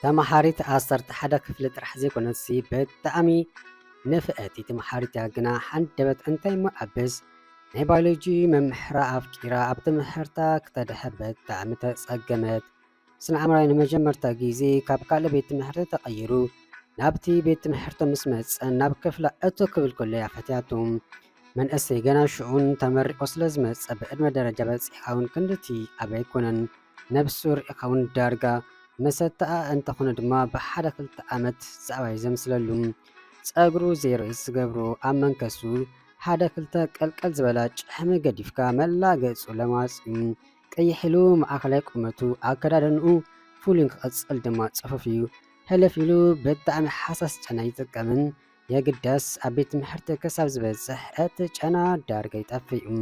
ተማሃሪት 11 ክፍሊ ጥራሕ ዘይኮነሲ ብጣዕሚ ንፍአቲ ተማሃሪት ግና ሓንደበት እንታይ እሞ ዓበስ ናይ ባዮሎጂ መምህራ ኣፍቂራ ኣብ ትምህርታ ክተድሕር ብጣዕሚ ተጸገመት። ስነ ኣእምራዊ ንመጀመርታ ግዜ ካብ ካልእ ቤት ትምህርቲ ተቐይሩ ናብቲ ቤት ትምህርቲ ምስ መጸ ናብ ክፍላ እቶ ክብል ከሎ ያፈትያቶም መንእሰይ ገና ሽዑን ተመሪቆ ስለ ዝመጸ ብዕድመ ደረጃ በፂሕካ እውን ክንድቲ ኣብ ኣይኮነን ነብሱር ኢኻ እውን ዳርጋ መሰተኣ እንተኾነ ድማ ብሓደ ክልተ ዓመት ዛዕባይ ዘምስለሉ ጸጉሩ ዘይርኢ ዝገብሮ ኣብ መንከሱ ሓደ ክልተ ቀልቀል ዝበላ ጭሕሚ ገዲፍካ መላ ገጹ ለማጽዩ ቀይሕ ኢሉ ማእኸላይ ቁመቱ ኣከዳድንኡ ፍሉይ ክቕጽል ድማ ጽፉፍ እዩ። ሕልፍ ኢሉ ብጣዕሚ ሓሳስ ጨና ይጥቀምን የግዳስ ኣብ ቤት ትምህርቲ ክሳብ ዝበጽሕ እቲ ጨና ዳርጋ ይጠፍእ እዩ።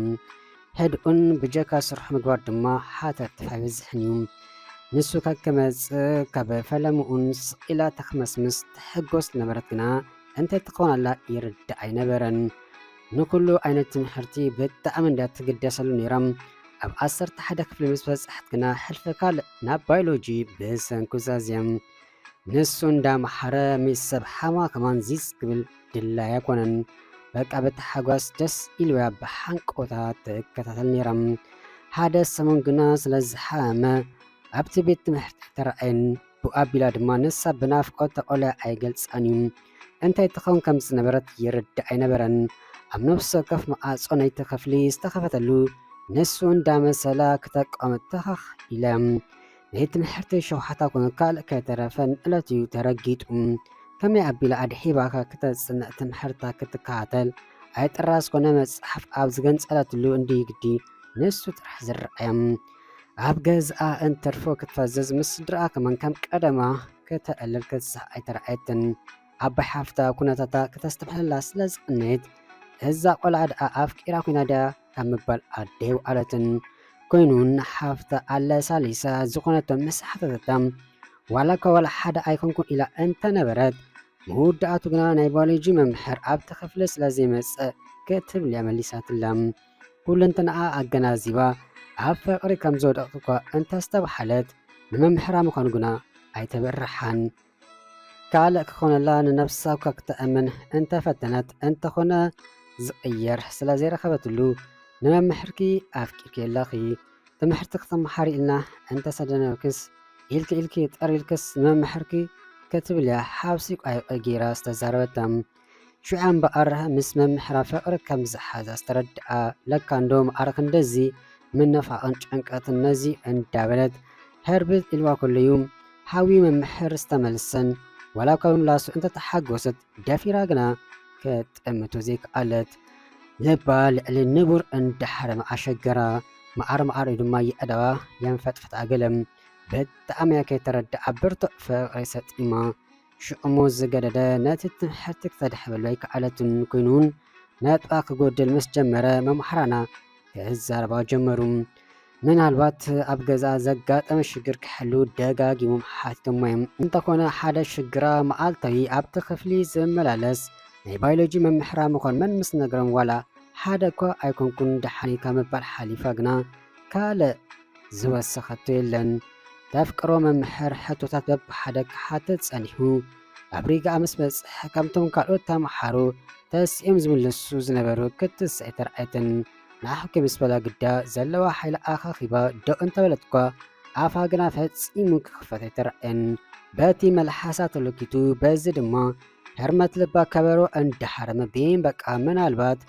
ህድኡን ብጀካ ስርሑ ምግባር ድማ ሓተርቲ ኣይበዝሕን እዩ። ንሱ ከክመጽእ ካብ ፈለምኡን ስቂላ ተኽመስምስ ትሕጎስ ነበረት ግና እንተትኾናላ ይርዳእ ኣይነበረን። ንኩሉ ዓይነት ትምህርቲ ብጣዕሚ እንዳትግደሰሉ ነይሮም። ኣብ 11 ክፍሊ ምስ በጽሐት ግና ሕልፊ ካልእ ናብ ባዮሎጂ ብሰንኩ ዛዝዮም ንሱ እንዳመሓረ ምስ ሰብ ሓማ ከማን ዚስ ክብል ድላይ ኣይኮነን። በቃ በተሓጓስ ደስ ኢልዋ ብሓንቆታ ትከታተል ነይሮም። ሓደ ሰሞን ግና ስለዝሓመ ኣብቲ ቤት ትምህርቲ ተረኣየን ብኣቢላ ድማ ንሳ ብናፍቆት ተቆልያ ኣይገልጻን እዩ። እንታይ ትኸውን ከም ዝነበረት ይርዳእ ኣይነበረን። ኣብ ነፍሲ ወከፍ መዓጾ ናይቲ ክፍሊ ዝተኸፈተሉ ንሱ እንዳመሰላ ክተቋመጥ ተኻኽ ኢለ ናይ ትምህርቲ ሸውሓታ ኮነ ካልእ ከይተረፈን ዕለት እዩ ተረጊጡ። ከመይ ኣቢላ ኣድሒባካ ክተጽንዕ ትምህርታ ክትከታተል ኣይጥራስ ኮነ መጽሓፍ ኣብ ዝገንጸለትሉ እንዲህ ግዲ ንሱ ጥራሕ ዝረአዮም ኣብ ገዝኣ እንተርፎ ክትፈዘዝ ምስ ስድራ ከመን ከም ቀደማ ከተዕልል ክትስሕ ኣይተረኣየትን። ኣባይ ሓፍታ ኩነታታ ከተስተምሐላ ስለ ዝቕነየት እዛ ቆልዓ ድኣ ኣፍቂራ ኮይና ድያ ካብ ምባል ኣደው ኣለትን ኮይኑን ሓፍታ ኣለሳሊሳ ዝኾነቶም መሳሓተተታ ዋላ ከዋላ ሓደ ኣይኮንኩን ኢላ እንተነበረት መወዳእቱ ግና ናይ ባዮሎጂ መምህር ኣብቲ ክፍሊ ስለ ዘይመጽእ ክትብል እያ መሊሳትላ። ኩልንትናኣ ኣገናዚባ ኣብ ፍቕሪ ከም ዝወደቕት እኳ እንተስተባሓለት ንመምሕራ ምዃኑ ግና ኣይተበርሓን። ካልእ ክኾነላ ንነፍሳ እኳ ክትእምን እንተፈተነት እንተኾነ ዝቕየር ስለ ዘይረኸበትሉ ንመምሕርኪ ኣፍቂርኪ የላኺ ትምህርቲ ክትመሓሪ ኢልና እንተሰደነክስ ኢልኪ ጠሪልክስ ንመምሕርኪ ክትብል እያ ሓብሲ ቋይቐ ጌራ ዝተዛረበታ። ሽዑ እምበኣር ምስ መምሕራ ፍቕሪ ከም ዝሓዛ ዝተረድኣ ለካ እንዶም ኣረክ እንደዚ ምንፋቕን ጭንቀትን ነዚ እንዳበለት ህርብት ኢልዋ ከለዩ ሓዊ መምሕር ዝተመልሰን ዋላ ካብ ምላሱ እንተተሓጎሰት ደፊራ ግና ከጥምቶ ዘይከኣለት ልባ ልዕሊ ንቡር እንዳሓረመ ኣሸገራ መዓር ድማ ይኣደዋ የንፈጥፍጥ ኣገለም ብጣዕሚ እያ ከይተረድኣ ብርቱዕ ፍቕሪ ሰጢማ ሽዑሙ ዝገደደ ነቲ ትምህርቲ ክተድሕበሉ ኣይከኣለትን ኮይኑን ነጥባ ክጎድል ምስ ጀመረ መምሓራና ክዛረባ ጀመሩ። ምናልባት ኣብ ገዛ ዘጋጠመ ሽግር ክሕሉ ደጋጊሞም ሓቲቶም እዮም። እንተኾነ ሓደ ሽግራ መዓልታዊ ኣብቲ ክፍሊ ዝመላለስ ናይ ባዮሎጂ መምሕራ ምዃን መን ምስ ነገሮም ዋላ ሓደ እኳ ኣይኮንኩን ደሓኒካ ምባል ሓሊፋ ግና ካልእ ዝወሰኸቶ የለን። ተፍቅሮ መምሕር ሕቶታት በብሓደ ክሓትት ጸኒሑ ኣብ ሪጋኣ ምስ በጽሐ ከምቶም ካልኦት ተምሓሮ ተስኦም ዝምልሱ ዝነበሩ ክትስዕ ተረኣየትን። ንኣሕኪ ምስ በላ ግዳ ዘለዋ ሓይሊ ኣኻኺባ ደው እንተበለት እኳ ኣፋ ግና ፈጺሙ ክኽፈት ኣይተረአየን። በቲ መልሓሳ ተለኪቱ በዚ ድማ ሕርመት ልባ ከበሮ እንዳሓረመ ቤን በቃ ምናልባት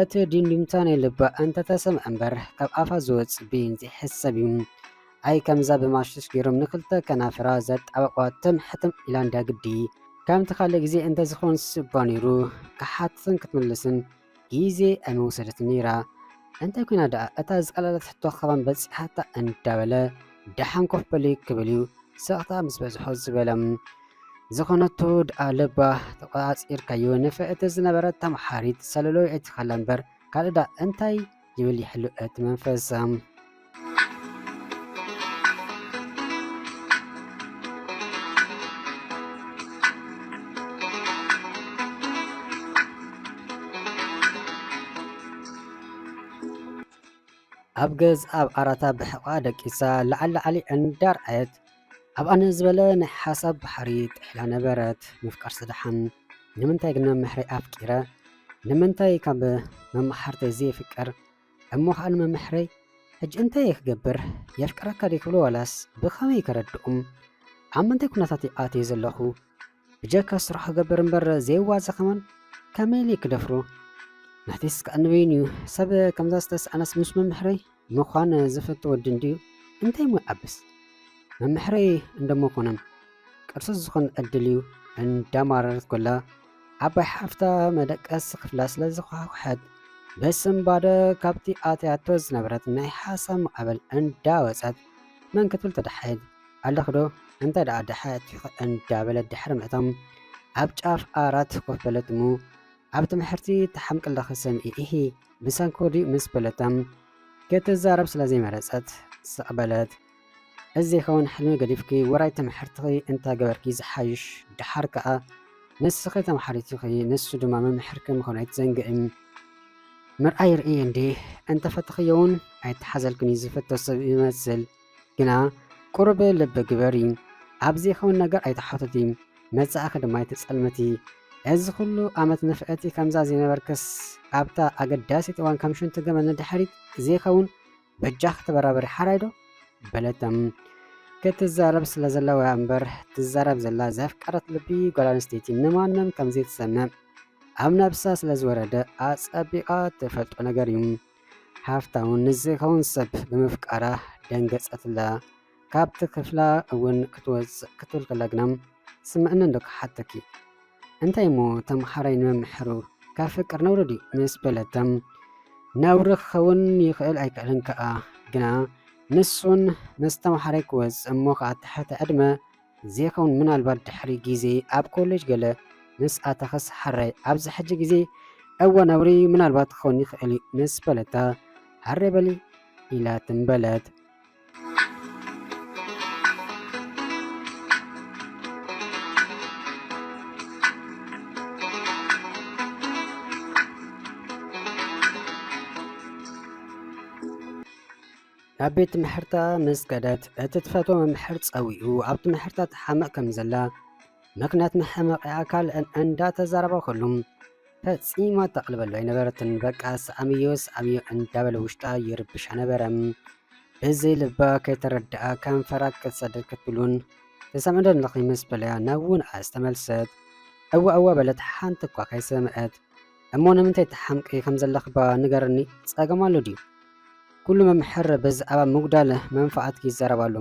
እቲ ዲንዲምታ ናይ ልባ እንተተሰምዐ እምበር ካብ ኣፋ ዝወፅእ ቤን ዘይሕሰብ እዩ። ኣይ ከምዛ ብማሽሽ ገይሮም ንክልተ ከናፍራ ዘጣበቋ ትምሕትም ኢላ እንዳግዲ ከምቲ ካልእ ግዜ እንተዝኾን ስባ ነይሩ ክሓትትን ክትምልስን ግዜ ኣይመውሰደትን ነይራ። እንታይ ኮይና ደኣ እታ ዝቀለለት ሕቶ ኸባን በፂሓታ እንዳበለ ደሓን ኮፍ በሊ ክብል እዩ ስቕታ ምስ በዝሖ ዝበለም ዝኾነቶ ድኣ ልባ ተቆፃፂርካዮ ንፍእቲ ዝነበረት ተምሓሪት ሰለሎ እትኻላ እምበር ካልእ ዳ እንታይ ይብል ይሕሉ እቲ መንፈሳ። ኣብ ገዝ ኣብ ኣራታ ብሕቋ ደቂሳ ለዓሊ እንዳርአየት ኣብ ኣነ ዝበለ ናይ ሓሳብ ባሕሪ ጥሕላ ነበረት ምፍቃር ስድሓን ንምንታይ ግን መምሕረይ ኣፍቂረ ንምንታይ ካብ መማሓርተይ ዘይፍቅር እሞ ከዓ ንመምሕረይ ሕጂ እንታይ ክገብር የፍቅረካ ዶ ክብሎ ዋላስ ብኸመይ ከረድኦም ኣብ ምንታይ ኩነታት ኣትየ ዘለኹ ብጀካ ስራሕ ክገብር እምበር ዘይዋዘኸመን ከመይ ኢለ ክደፍሮ ናሕቲስ ከዓ ንበይን እዩ ሰብ ከምዛ ዝተሰኣነስ ምስ መምሕረይ ምዃን ዝፈቱ ወዲ እንድዩ እንታይ ሞ ኣብስ መምሕረይ እንደመኮነን ቅርሲ ዝኾን ዕድል እዩ እንዳማረረት ኮላ ዓባይ ሓፍታ መደቀስ ክፍላ ስለ ዝኳሕኩሐት በስም ባደ ካብቲ ኣትያቶ ዝነበረት ናይ ሓሳብ ማዕበል እንዳወፀት መን ክትብል ተዳሓየት ኣለኽዶ እንታይ ደኣ ዳሓየት እንዳበለት ድሕሪ ምእቶም ኣብ ጫፍ ኣራት ኮፍ በለት እሞ ኣብ ትምህርቲ ተሓምቅለኸ ሰምኢ ኢሂ ብሰንኮዲ ምስ በለቶም ክትዛረብ ስለ ዘይመረፀት ስቕበለት እዚ ኸውን ሕልሚ ገዲፍኪ ወራይ ትምህርትኺ እንታይ ገበርኪ ዝሓይሽ ድሓር ከዓ ንስኺ ተምሓሪትኺ ንሱ ድማ መምሕርኪ ምዃኑ ኣይትዘንግዕን ምርኣይ ርእየ እንዴ እንተፈትኽዮ እውን ኣይተሓዘልክን እዩ ዝፈቶ ሰብ ይመስል ግና ቁርብ ልቢ ግበሪ ኣብዚ ኸውን ነገር ኣይተሓተቲ መጻእኺ ድማ ኣይትጸልመቲ እዚ ኩሉ ዓመት ንፍአቲ ከምዛ ዘይነበርከስ ኣብታ ኣገዳሲት እዋን ከም ሽንቲ ገመን ድሕሪት ዘይኸውን በጃኽ ተበራበሪ ሓራይ ዶ በለቶም ክትዛረብ ስለ ዘለዋ እምበር ትዛረብ ዘላ ዘፍቀረት ልቢ ጓል ኣንስተይቲ ንማንም ከምዘይትሰምዕ ኣብ ነብሳ ስለ ዝወረደ ኣጸቢቓ ትፈልጦ ነገር እዩ ሃፍታ እውን ንዘይኸውን ሰብ ብምፍቃራ ደንገጸትላ ካብቲ ክፍላ እውን ክትወፅእ ክትብል ከላ ግና ስምዕኒ እንዶ ክሓተኪ እንታይ ሞ ተምሓራይ ንመምሕሩ ካብ ፍቅር ነውሪ ድዩ ምስ በለቶም ነውሪ ክኸውን ይኽእል ኣይክእልን ከዓ ግና ንሱን ምስ ተምሓራይ ክወፅእ እሞ ከዓ ትሕቲ ዕድመ ዘይኸውን ምናልባት ድሕሪ ግዜ ኣብ ኮሌጅ ገለ ምስ ኣተኸስ ሓራይ ኣብዚ ሕጂ ግዜ እወ ነውሪ ምናልባት ክኸውን ይኽእል እዩ ምስ በለታ ሃረ በሊ ኢላ ትንበለት ኣብ ቤት ትምህርታ ምስ ከደት እቲ ትፈትዎ መምሕር ፀዊኡ ኣብ ትምህርታ ተሓመቕ ከም ዘላ ምክንያት መሐመቂ ኣካል እንዳተዛረበ ከሉም ፈፂማ ተቕልበሉ ኣይነበረትን በቃ ሰኣምዮ እንዳበለ ውሽጣ ይርብሻ ነበረም ብዘይ ልባ ከይተረድኣ ከንፈራ ክትሰድር ክትብሉን ተሰምዕዶ ንለኺ ምስ በለያ ናውን ኣስተመልሰት እወ በለት ሓንቲ እኳ ከይሰምዐት እሞ ንምንታይ ተሓምቂ ከም ዘለኽባ ንገርኒ ፀገም ኣሎ ድዩ ኩሉ መምሕር ብዛዕባ ምጉዳል መንፋዓት ይዘረባሉ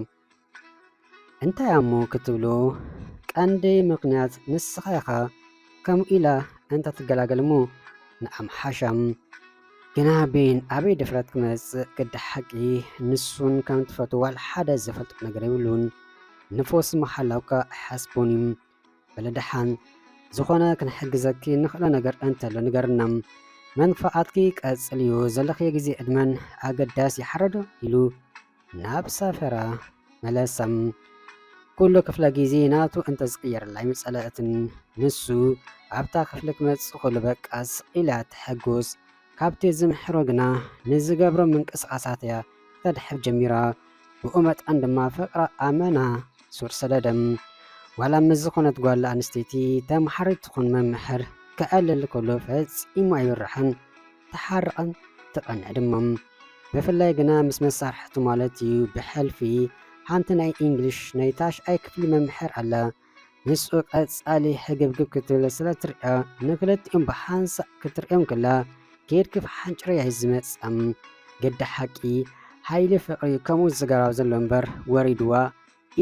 እንታይ እሞ ክትብሉ ቀንዲ ምክንያት ንስኻ ኢኻ ከምኡ ኢላ እንተ ትገላገል እሞ ንኣምሓሻም ግና ቤን ኣበይ ድፍረት ክመፅእ ቅዲ ሓቂ ንሱን ከም ትፈትዎ ዋላ ሓደ ዝፈልጦ ነገር ይብሉን ንፎስ መሓላውካ ሓስቦን እዩ በለድሓን ዝኾነ ክንሕግዘኪ ንኽእለ ነገር እንተሎ ንገርና መንፋዓትኪ ቀጽል እዩ ዘለኽየ ግዜ ዕድመን ኣገዳሲ ይሓረዶ ኢሉ ናብ ሳፈራ መለሰም ኩሉ ክፍለ ግዜ ናቱ እንተ ዝቅየርላ ይምፀለእትን ንሱ ኣብታ ክፍሊ ክመፅእ ኩሉ በቃስ ኢላ ትሐጎስ ካብቲ ዝምሕሮ ግና ንዝገብሮ ምንቅስቃሳት እያ ተድሕብ ጀሚራ ብኡ መጠን ድማ ፍቅራ ኣመና ሱር ሰደደም ዋላ ምስ ዝኾነት ጓል ኣንስተይቲ ተምሓሪት ትኹን መምሕር ከዕልል ከሎ ፈፂሙ ኣይብርሕን ተሓርቐን ትቐንዕ ድማ ብፍላይ ግና ምስ መሳርሕቱ ማለት እዩ ብሕልፊ ሓንቲ ናይ እንግሊሽ ናይ ታሽኣይ ክፍሊ መምሕር ኣላ ንሱ ቀፃሊ ሕግብግብ ክትብል ስለ ትሪኣ ንክልቲኦም ብሓንሳእ ክትሪኦም ከላ ከይድኪ ብሓንጭረያ ዝመፅም ገዲ ሓቂ ሃይሊ ፍቅሪ ከምኡ ዝገራብ ዘሎ እምበር ወሪድዋ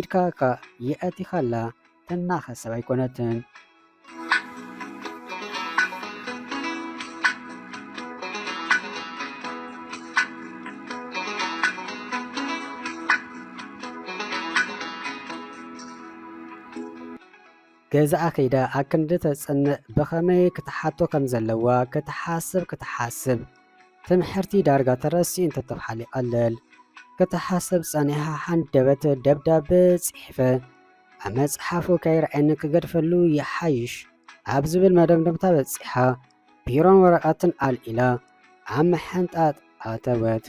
ኢድካካ የእቲኻላ ተናኸሰብ ኣይኮነትን ገዛኣ ከይዳ ኣብ ክንዲ ተፅንዕ ብኸመይ ክትሓቶ ከም ዘለዋ ክትሓስብ ትምህርቲ ዳርጋ ተረሲኡ እንተተብሓሊ ይቐልል ክትሓስብ ፀኒሓ ሓንደበት ደብዳቤ ፅሒፈ ኣብ መፅሓፉ ከይርአየኒ ክገድፈሉ ይሓይሽ ኣብ ዝብል መደምደምታ በፂሓ ቢሮን ወረቐትን ኣልኢላ ኣብ ምሕንጣጥ ኣተወት